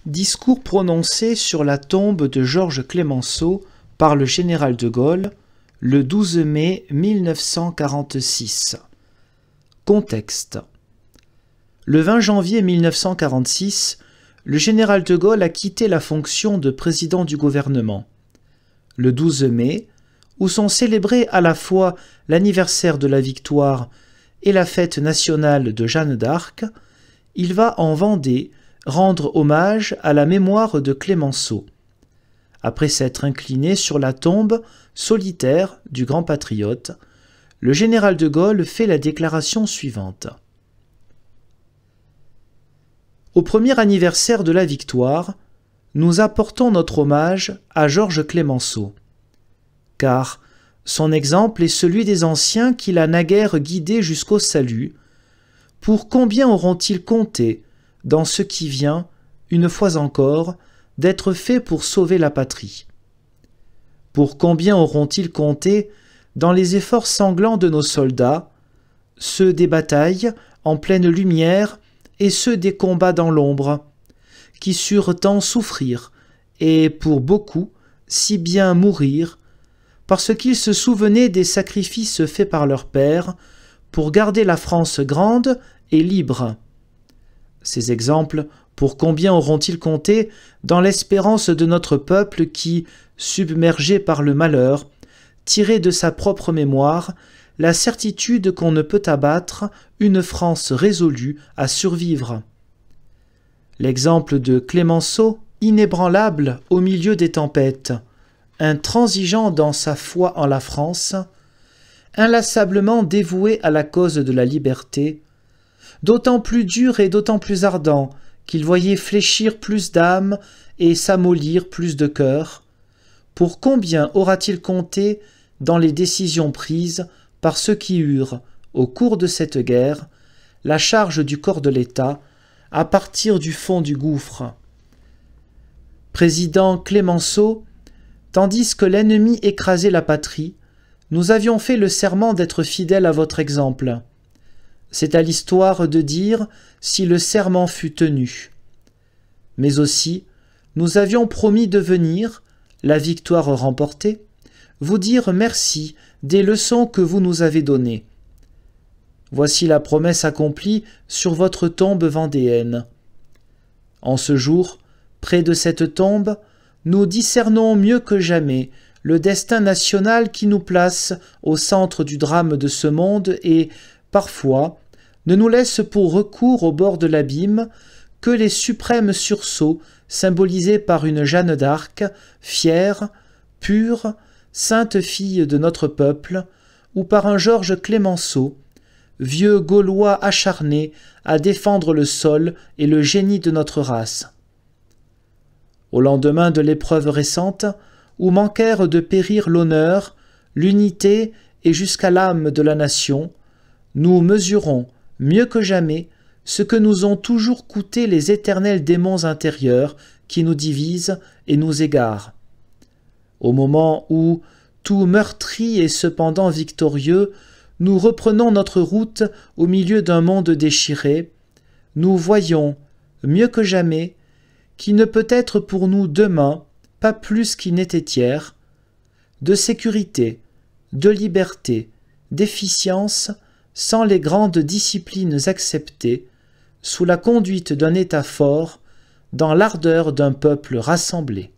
Discours prononcé sur la tombe de Georges Clemenceau par le général de Gaulle le 12 mai 1946. Contexte. Le 20 janvier 1946, le général de Gaulle a quitté la fonction de président du gouvernement. Le 12 mai, où sont célébrés à la fois l'anniversaire de la victoire et la fête nationale de Jeanne d'Arc, il va en Vendée rendre hommage à la mémoire de Clemenceau. Après s'être incliné sur la tombe solitaire du grand patriote, le général de Gaulle fait la déclaration suivante. Au premier anniversaire de la victoire, nous apportons notre hommage à Georges Clemenceau, car son exemple est celui des anciens qui l'a naguère guidé jusqu'au salut. Pour combien auront-ils compté dans ce qui vient, une fois encore, d'être fait pour sauver la patrie? Pour combien auront-ils compté dans les efforts sanglants de nos soldats, ceux des batailles en pleine lumière et ceux des combats dans l'ombre, qui surent tant souffrir et, pour beaucoup, si bien mourir, parce qu'ils se souvenaient des sacrifices faits par leurs pères pour garder la France grande et libre. Ces exemples, pour combien auront-ils compté dans l'espérance de notre peuple qui, submergé par le malheur, tirait de sa propre mémoire la certitude qu'on ne peut abattre une France résolue à survivre. L'exemple de Clemenceau, inébranlable au milieu des tempêtes, intransigeant dans sa foi en la France, inlassablement dévoué à la cause de la liberté, d'autant plus dur et d'autant plus ardent qu'il voyait fléchir plus d'âmes et s'amollir plus de cœurs, pour combien aura-t-il compté dans les décisions prises par ceux qui eurent, au cours de cette guerre, la charge du corps de l'État à partir du fond du gouffre? Président Clemenceau, tandis que l'ennemi écrasait la patrie, nous avions fait le serment d'être fidèles à votre exemple. C'est à l'histoire de dire si le serment fut tenu. Mais aussi, nous avions promis de venir, la victoire remportée, vous dire merci des leçons que vous nous avez données. Voici la promesse accomplie sur votre tombe vendéenne. En ce jour, près de cette tombe, nous discernons mieux que jamais le destin national qui nous place au centre du drame de ce monde et, parfois, ne nous laisse pour recours au bord de l'abîme que les suprêmes sursauts symbolisés par une Jeanne d'Arc, fière, pure, sainte fille de notre peuple, ou par un Georges Clemenceau, vieux Gaulois acharné à défendre le sol et le génie de notre race. Au lendemain de l'épreuve récente, où manquèrent de périr l'honneur, l'unité et jusqu'à l'âme de la nation, nous mesurons, mieux que jamais, ce que nous ont toujours coûté les éternels démons intérieurs qui nous divisent et nous égarent. Au moment où, tout meurtri et cependant victorieux, nous reprenons notre route au milieu d'un monde déchiré, nous voyons, mieux que jamais, qui ne peut être pour nous demain pas plus qu'il n'était hier, de sécurité, de liberté, d'efficience, sans les grandes disciplines acceptées, sous la conduite d'un État fort, dans l'ardeur d'un peuple rassemblé.